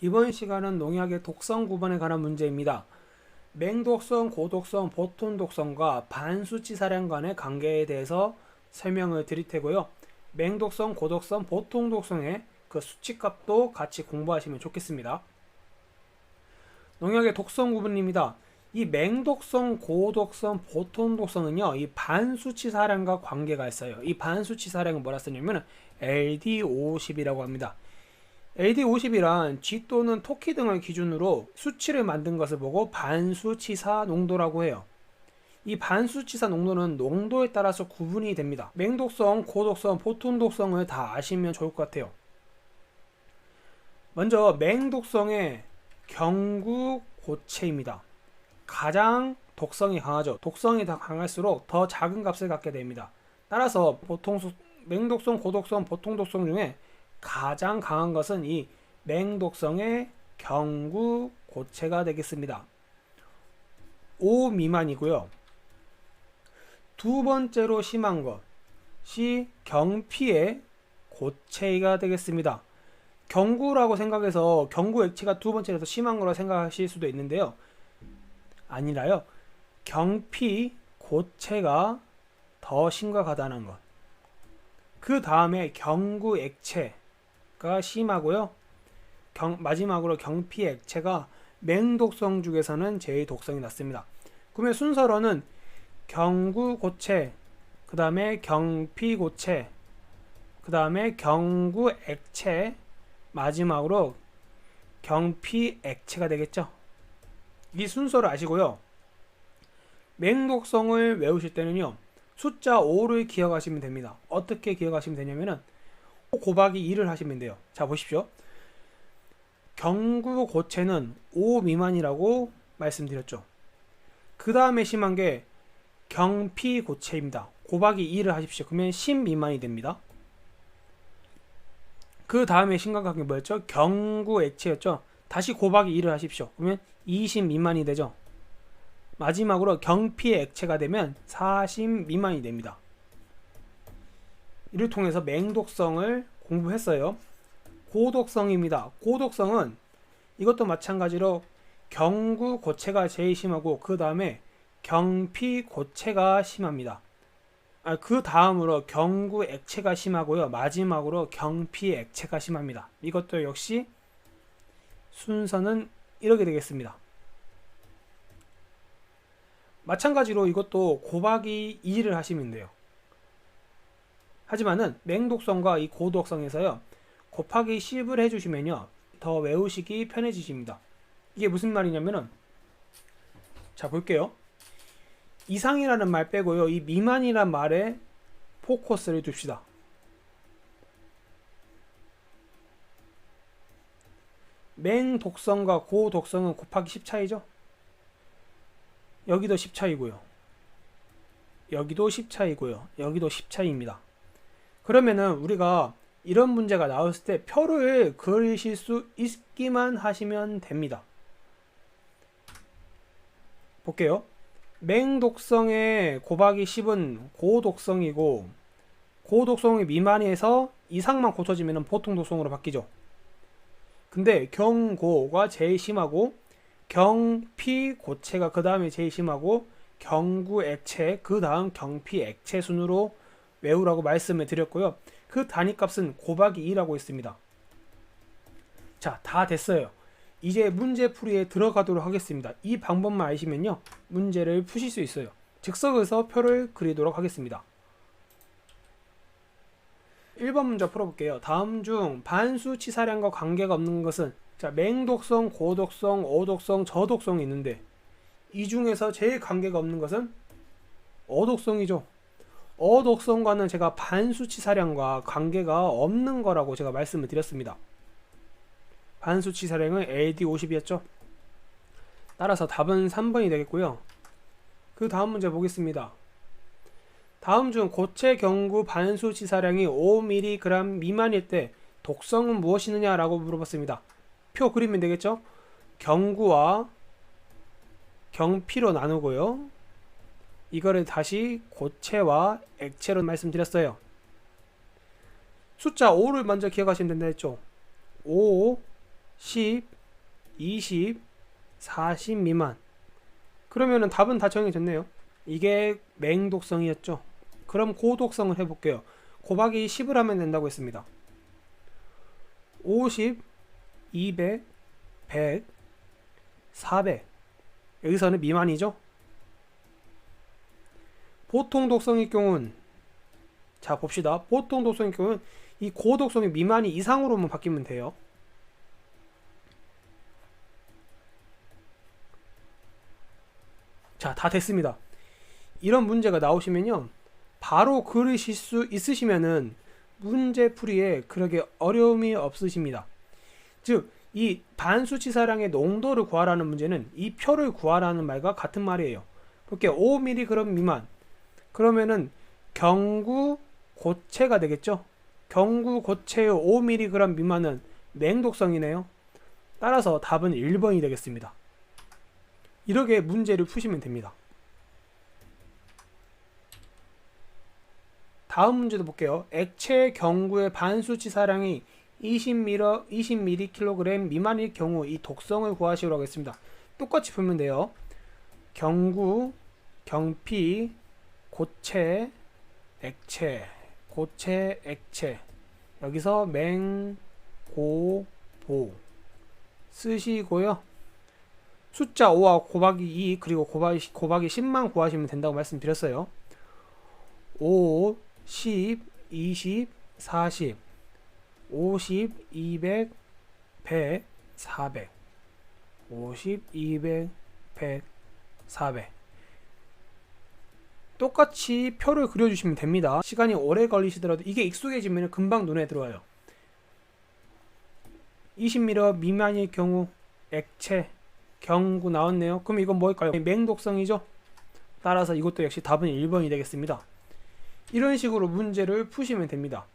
이번 시간은 농약의 독성 구분에 관한 문제입니다. 맹독성, 고독성, 보통독성과 반수치사량 간의 관계에 대해서 설명을 드릴 테고요. 맹독성, 고독성, 보통독성의 그 수치값도 같이 공부하시면 좋겠습니다. 농약의 독성 구분입니다. 이 맹독성, 고독성, 보통독성은요, 이 반수치사량과 관계가 있어요. 이 반수치사량은 뭐라 쓰냐면 LD50이라고 합니다. LD50이란 쥐 또는 토끼 등을 기준으로 수치를 만든 것을 보고 반수치사 농도라고 해요. 이 반수치사 농도는 농도에 따라서 구분이 됩니다. 맹독성, 고독성, 보통독성을 다 아시면 좋을 것 같아요. 먼저 맹독성의 경구고체입니다. 가장 독성이 강하죠. 독성이 더 강할수록 더 작은 값을 갖게 됩니다. 따라서 맹독성, 고독성, 보통독성 중에 가장 강한 것은 이 맹독성의 경구고체가 되겠습니다. 5 미만이고요. 두 번째로 심한 것이 경피의 고체가 되겠습니다. 경구라고 생각해서 경구 액체가 두 번째라서 심한 거라고 생각하실 수도 있는데요. 아니라요. 경피 고체가 더 심각하다는 것. 그 다음에 경구 액체가 심하고요. 마지막으로 경피 액체가 맹독성 중에서는 제일 독성이 낮습니다. 그러면 순서로는 경구 고체, 그 다음에 경피 고체, 그 다음에 경구 액체, 마지막으로 경피 액체가 되겠죠. 이 순서를 아시고요. 맹독성을 외우실 때는요. 숫자 5를 기억하시면 됩니다. 어떻게 기억하시면 되냐면은 곱하기 2를 하시면 돼요. 자, 보십시오. 경구 고체는 5 미만이라고 말씀드렸죠. 그 다음에 심한 게 경피 고체입니다. 곱하기 2를 하십시오. 그러면 10 미만이 됩니다. 그 다음에 심각한 게 뭐였죠? 경구 액체였죠. 다시 곱하기 2를 하십시오. 그러면 20 미만이 되죠. 마지막으로 경피 액체가 되면 40 미만이 됩니다. 이를 통해서 맹독성을 공부했어요. 고독성입니다. 고독성은 이것도 마찬가지로 경구 고체가 제일 심하고 그 다음에 경피 고체가 심합니다. 그 다음으로 경구 액체가 심하고요. 마지막으로 경피 액체가 심합니다. 이것도 역시 순서는 이렇게 되겠습니다. 마찬가지로 이것도 곱하기 2를 하시면 돼요. 하지만은 맹독성과 이 고독성에서요. 곱하기 10을 해주시면요. 더 외우시기 편해지십니다. 이게 무슨 말이냐면은 자 볼게요. 이상이라는 말 빼고요. 이 미만이란 말에 포커스를 둡시다. 맹독성과 고독성은 곱하기 10 차이죠. 여기도 10 차이고요. 여기도 10 차이고요. 여기도 10 차이입니다. 그러면은 우리가 이런 문제가 나왔을 때 표를 그리실 수 있기만 하시면 됩니다. 볼게요. 맹독성의 곱하기 10은 고독성이고 고독성이 미만에서 이상만 고쳐지면 보통독성으로 바뀌죠. 근데 경고가 제일 심하고 경피 고체가 그 다음에 제일 심하고 경구 액체 그 다음 경피 액체 순으로 외우라고 말씀을 드렸고요. 그 단위값은 곱하기 2라고 했습니다. 자, 다 됐어요. 이제 문제풀이에 들어가도록 하겠습니다. 이 방법만 아시면요. 문제를 푸실 수 있어요. 즉석에서 표를 그리도록 하겠습니다. 1번 문제 풀어볼게요. 다음 중 반수치사량과 관계가 없는 것은 자, 맹독성, 고독성, 어독성, 저독성이 있는데 이 중에서 제일 관계가 없는 것은 어독성이죠. 어독성과는 제가 반수치사량과 관계가 없는 거라고 제가 말씀을 드렸습니다. 반수치사량은 LD50이었죠. 따라서 답은 3번이 되겠고요. 그 다음 문제 보겠습니다. 다음 중 고체 경구 반수치사량이 5mg 미만일 때 독성은 무엇이느냐 라고 물어봤습니다. 표 그리면 되겠죠. 경구와 경피로 나누고요. 이거를 다시 고체와 액체로 말씀드렸어요. 숫자 5를 먼저 기억하시면 된다 했죠. 5, 10, 20, 40 미만. 그러면은 답은 다 정해졌네요. 이게 맹독성이었죠. 그럼 고독성을 해볼게요. 곱하기 10을 하면 된다고 했습니다. 50, 200, 100, 400. 여기서는 미만이죠. 보통 독성의 경우는, 자 봅시다. 보통 독성의 경우는 이 고독성이 미만이 이상으로만 바뀌면 돼요. 자, 다 됐습니다. 이런 문제가 나오시면요, 바로 그리실 수 있으시면은 문제풀이에 그렇게 어려움이 없으십니다. 즉, 이 반수치사량의 농도를 구하라는 문제는 이 표를 구하라는 말과 같은 말이에요. 볼게요. 5mg 미만. 그러면은 경구 고체가 되겠죠. 경구 고체의 5mg 미만은 맹독성이네요. 따라서 답은 1번이 되겠습니다. 이렇게 문제를 푸시면 됩니다. 다음 문제도 볼게요. 액체 경구의 반수치사량이 20mg 미만일 경우 이 독성을 구하시라고 하겠습니다. 똑같이 풀면 돼요. 경구, 경피, 고체, 액체, 고체, 액체. 여기서 맹, 고, 보 쓰시고요. 숫자 5와 곱하기 2 그리고 곱하기 10만 구하시면 된다고 말씀드렸어요. 5, 10, 20, 40, 50, 200, 100, 400, 50, 200, 100, 400. 똑같이 표를 그려주시면 됩니다. 시간이 오래 걸리시더라도 이게 익숙해지면 금방 눈에 들어와요. 20ml 미만일 경우 액체 경구 나왔네요. 그럼 이건 뭘까요? 맹독성이죠. 따라서 이것도 역시 답은 1번이 되겠습니다. 이런 식으로 문제를 푸시면 됩니다.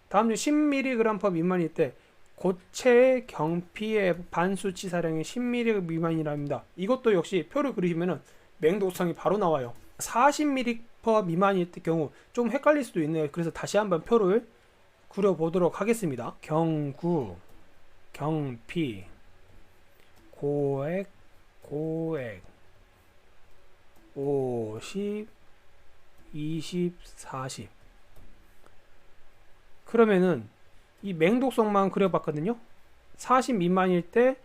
다음 중 10mg 미만일 때 고체의 경피의 반수치사량이 10mg 미만이랍니다. 이것도 역시 표를 그리시면 맹독성이 바로 나와요. 40mg 미만일 때 경우 좀 헷갈릴 수도 있네요. 그래서 다시 한번 표를 그려보도록 하겠습니다. 경구, 경피, 고액, 고액, 50, 20, 40. 그러면은 이 맹독성만 그려봤거든요. 40 미만일 때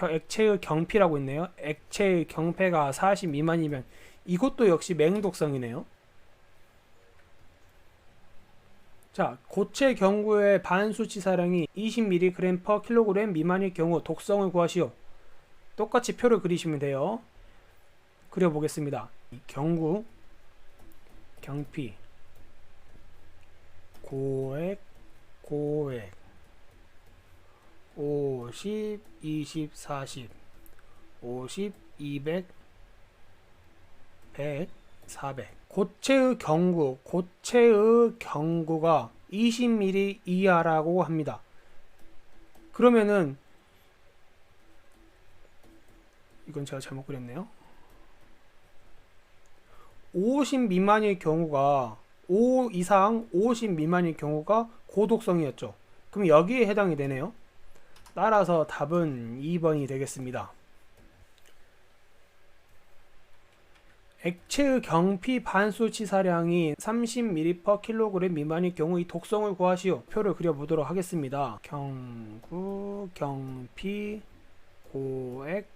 액체의 경피라고 있네요. 액체의 경폐가 40 미만이면 이것도 역시 맹독성이네요. 자, 고체 경구의 반수치사량이 20mg/kg 미만일 경우 독성을 구하시오. 똑같이 표를 그리시면 돼요. 그려보겠습니다. 경구, 경피, 고액, 고액, 50, 20, 40, 50, 200, 100, 400. 고체의 경구가 20ml 이하라고 합니다. 그러면은 이건 제가 잘못 그렸네요. 50 미만일 경우가 5 이상 50 미만일 경우가 고독성이었죠. 그럼 여기에 해당이 되네요. 따라서 답은 2번이 되겠습니다. 액체의 경피 반수치사량이 30ml/kg 미만일 경우 이 독성을 구하시오. 표를 그려보도록 하겠습니다. 경구, 경피, 고액,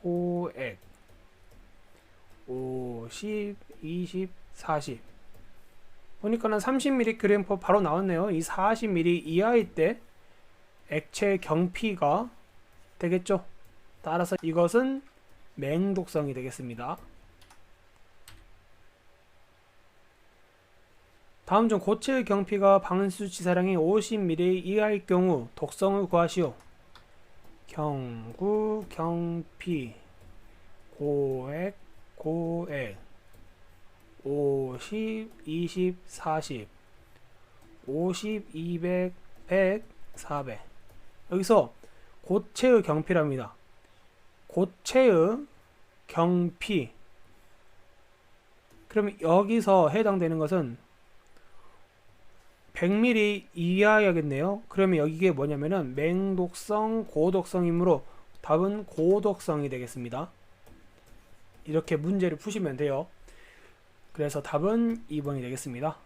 고액, 50, 20, 40. 보니까는 30mg 바로 나왔네요. 이 40ml 이하일 때 액체 경피가 되겠죠. 따라서 이것은 맹독성이 되겠습니다. 다음 중 고체의 경피가 반수치사량이 50ml 이하일 경우 독성을 구하시오. 경구, 경피, 고액, 고액, 50, 20, 40, 50, 200, 100, 400. 여기서 고체의 경피랍니다. 고체의 경피. 그러면 여기서 해당되는 것은 100ml 이하야겠네요. 그러면 여기게 뭐냐면은 맹독성, 고독성이므로 답은 고독성이 되겠습니다. 이렇게 문제를 푸시면 돼요. 그래서 답은 2번이 되겠습니다.